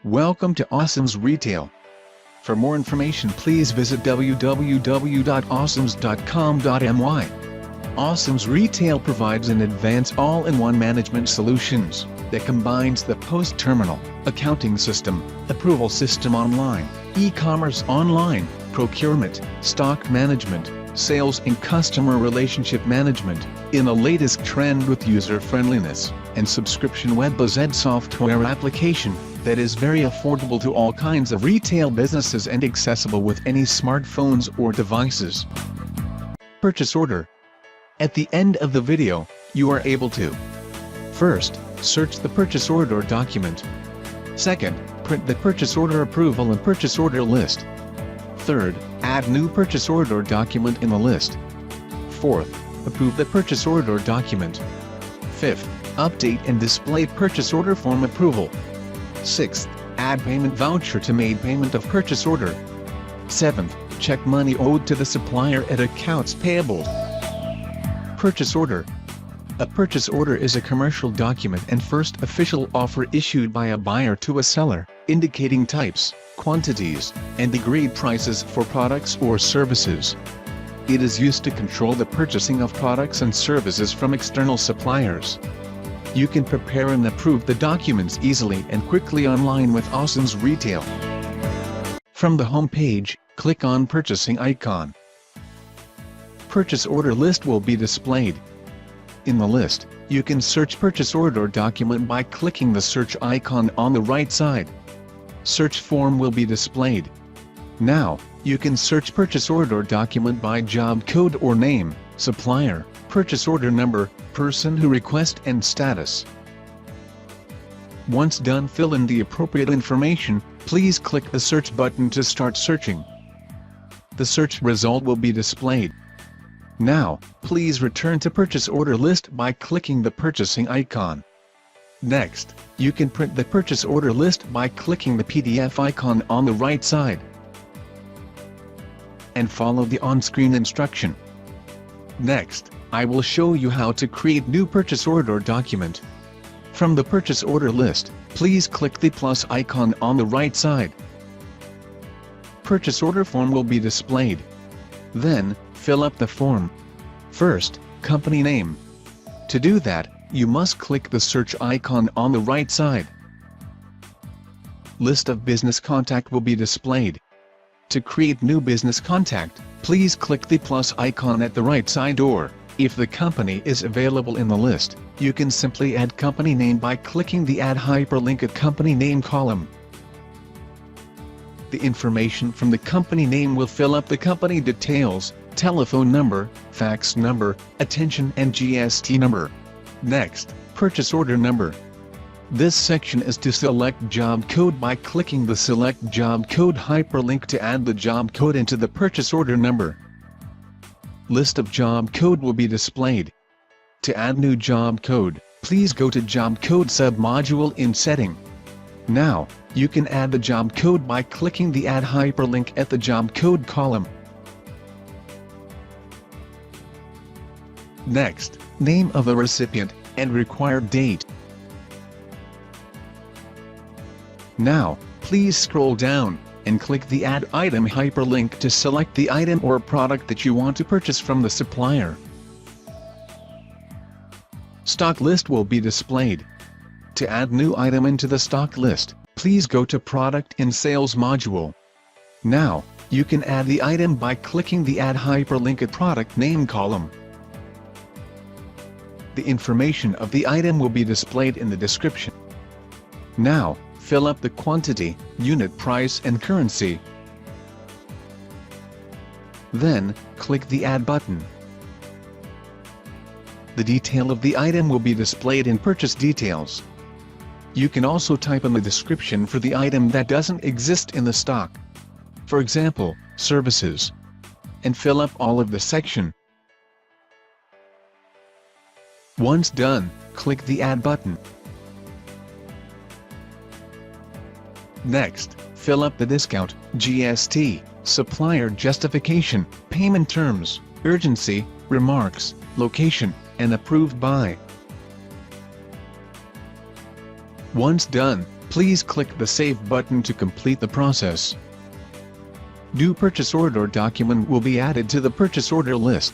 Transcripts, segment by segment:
Welcome to Ocims Retail. For more information, please visit www.ocims.com.my. Ocims Retail provides an advanced all-in-one management solutions that combines the post-terminal, accounting system, approval system online, e-commerce online, procurement, stock management, sales and customer relationship management, in the latest trend with user-friendliness, and subscription web-based software application that is very affordable to all kinds of retail businesses and accessible with any smartphones or devices. Purchase order. At the end of the video, you are able to: first, search the purchase order document. Second, print the purchase order approval and purchase order list. Third, add new purchase order document in the list. Fourth, approve the purchase order document. Fifth, update and display purchase order form approval. Sixth, add payment voucher to made payment of purchase order. Seventh, check money owed to the supplier at accounts payable. Purchase order. A purchase order is a commercial document and first official offer issued by a buyer to a seller, indicating types, quantities, and agreed prices for products or services. It is used to control the purchasing of products and services from external suppliers. You can prepare and approve the documents easily and quickly online with Ocims Retail. From the home page, click on Purchasing icon. Purchase order list will be displayed. In the list, you can search purchase order document by clicking the search icon on the right side. Search form will be displayed. Now, you can search purchase order document by job code or name, supplier, purchase order number, person who request and status. Once done, fill in the appropriate information. Please click the search button to start searching. The search result will be displayed. Now, please return to purchase order list by clicking the purchasing icon. Next, you can print the purchase order list by clicking the PDF icon on the right side and follow the on-screen instruction. Next, I will show you how to create new purchase order document. From the purchase order list, please click the plus icon on the right side. Purchase order form will be displayed. Then, fill up the form. First, company name. To do that, you must click the search icon on the right side. List of business contact will be displayed. To create new business contact, please click the plus icon at the right side, or, if the company is available in the list, you can simply add company name by clicking the Add Hyperlink at Company Name column. The information from the company name will fill up the company details, telephone number, fax number, attention and GST number. Next, purchase order number. This section is to select job code by clicking the Select Job Code hyperlink to add the job code into the purchase order number. List of job code will be displayed. To add new job code, please go to Job Code submodule in Setting. Now, you can add the job code by clicking the Add hyperlink at the job code column. Next, name of the recipient and required date. Now, please scroll down and click the Add Item hyperlink to select the item or product that you want to purchase from the supplier. Stock list will be displayed. To add new item into the stock list, please go to Product in Sales module. Now, you can add the item by clicking the Add hyperlink at Product Name column. The information of the item will be displayed in the description. Now, fill up the quantity, unit price and currency. Then, click the Add button. The detail of the item will be displayed in Purchase Details. You can also type in the description for the item that doesn't exist in the stock. For example, services. And fill up all of the section. Once done, click the Add button. Next, fill up the discount, GST, supplier justification, payment terms, urgency, remarks, location, and approved by. Once done, please click the Save button to complete the process. Due purchase order document will be added to the purchase order list.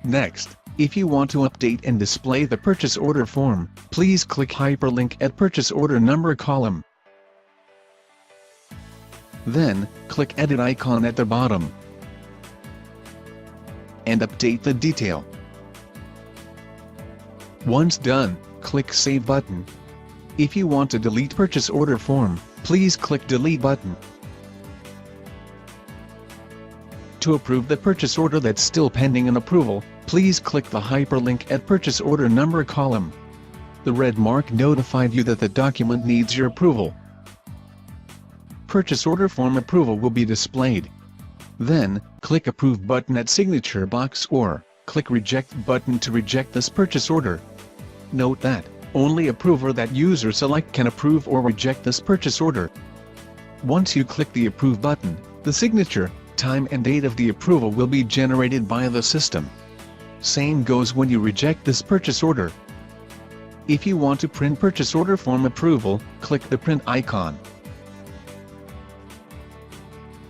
Next, if you want to update and display the purchase order form, please click hyperlink at purchase order number column. Then, click Edit icon at the bottom and update the detail. Once done, click Save button. If you want to delete purchase order form, please click Delete button. To approve the purchase order that's still pending an approval, please click the hyperlink at purchase order number column. The red mark notified you that the document needs your approval. Purchase order form approval will be displayed. Then, click Approve button at signature box or click Reject button to reject this purchase order. Note that only approver that user select can approve or reject this purchase order. Once you click the Approve button, the signature, time and date of the approval will be generated by the system. Same goes when you reject this purchase order. If you want to print purchase order form approval, click the Print icon.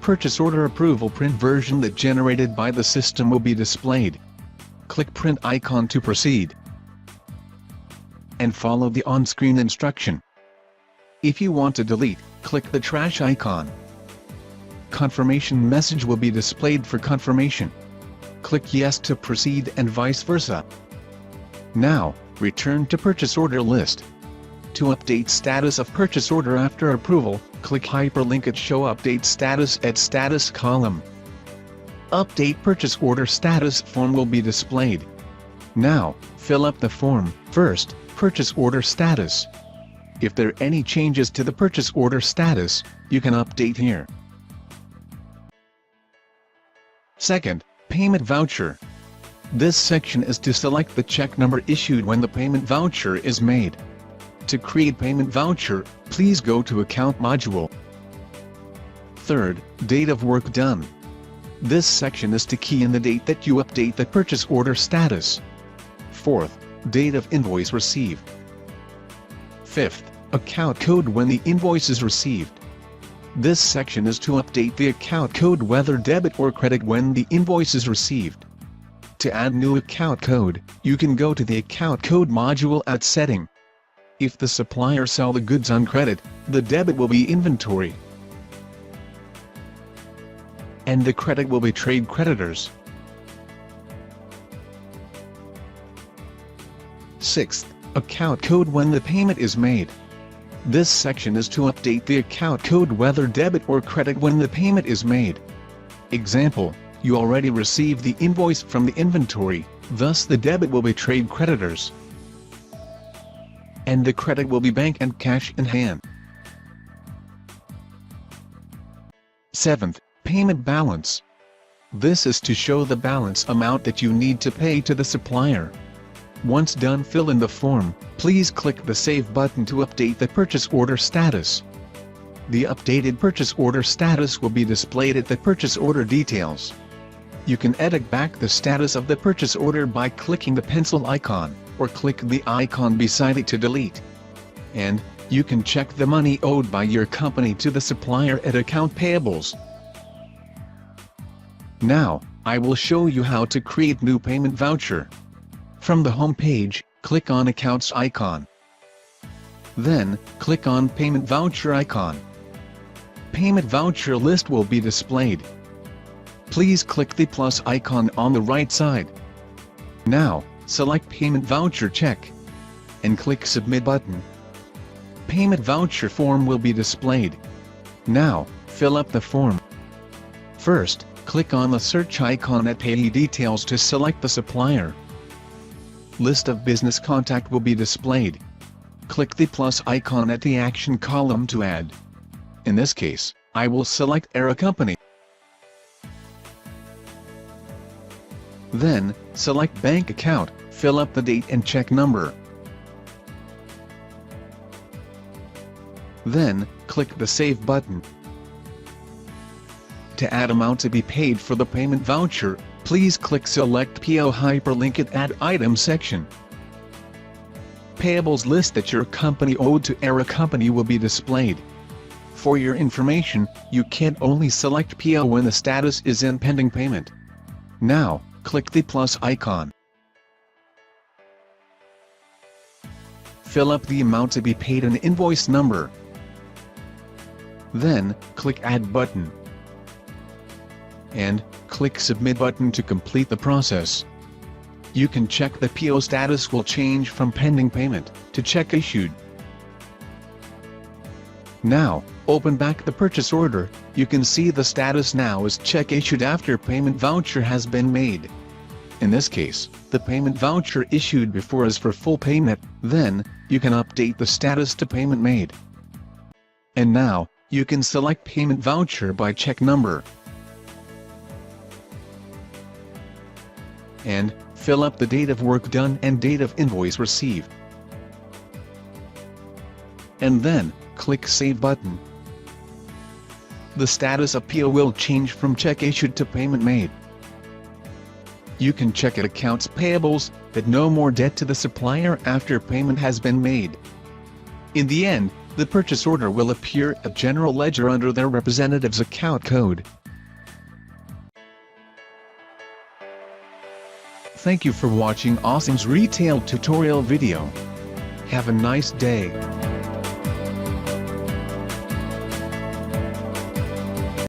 Purchase order approval print version that generated by the system will be displayed. Click Print icon to proceed, and follow the on-screen instruction. If you want to delete, click the trash icon. Confirmation message will be displayed for confirmation. Click Yes to proceed and vice versa. Now, return to purchase order list. To update status of purchase order after approval, click hyperlink at Show Update Status at Status column. Update purchase order status form will be displayed. Now, fill up the form. First, purchase order status. If there are any changes to the purchase order status, you can update here. Second, payment voucher. This section is to select the check number issued when the payment voucher is made. To create payment voucher, please go to Account module. Third, date of work done. This section is to key in the date that you update the purchase order status. Fourth, date of invoice received. Fifth, account code when the invoice is received. This section is to update the account code whether debit or credit when the invoice is received. To add new account code, you can go to the Account Code module at Setting. If the supplier sell the goods on credit, the debit will be inventory, and the credit will be trade creditors. Sixth, account code when the payment is made. This section is to update the account code whether debit or credit when the payment is made. Example, you already received the invoice from the inventory, thus the debit will be trade creditors, and the credit will be bank and cash in hand. Seventh, payment balance. This is to show the balance amount that you need to pay to the supplier. Once done, fill in the form. Please click the Save button to update the purchase order status. The updated purchase order status will be displayed at the purchase order details. You can edit back the status of the purchase order by clicking the pencil icon, or click the icon beside it to delete. And, you can check the money owed by your company to the supplier at Account Payables. Now, I will show you how to create new payment voucher. From the home page, click on Accounts icon. Then, click on Payment Voucher icon. Payment voucher list will be displayed. Please click the plus icon on the right side. Now, select Payment Voucher check, and click Submit button. Payment voucher form will be displayed. Now, fill up the form. First, click on the search icon at Payee Details to select the supplier. List of business contact will be displayed. Click the plus icon at the action column to add. In this case, I will select Era Company. Then, select Bank Account, fill up the date and check number. Then, click the Save button. To add amount to be paid for the payment voucher, please click Select PO hyperlink at Add Item section. payables list that your company owed to Era Company will be displayed. For your information, you can only select PO when the status is in pending payment. Now, click the plus icon. Fill up the amount to be paid and invoice number. Then, click Add button. And, click Submit button to complete the process. You can check the PO status will change from pending payment to check issued. Now, open back the purchase order. You can see the status now is check issued after payment voucher has been made. In this case, the payment voucher issued before is for full payment, then, you can update the status to payment made. And now, you can select payment voucher by check number. And, fill up the date of work done and date of invoice received. And then, click Save button. The status of PO will change from check issued to payment made. You can check at accounts payables that no more debt to the supplier after payment has been made. In the end, the purchase order will appear at General Ledger under their representative's account code. Thank you for watching Ocims retail tutorial video. Have a nice day.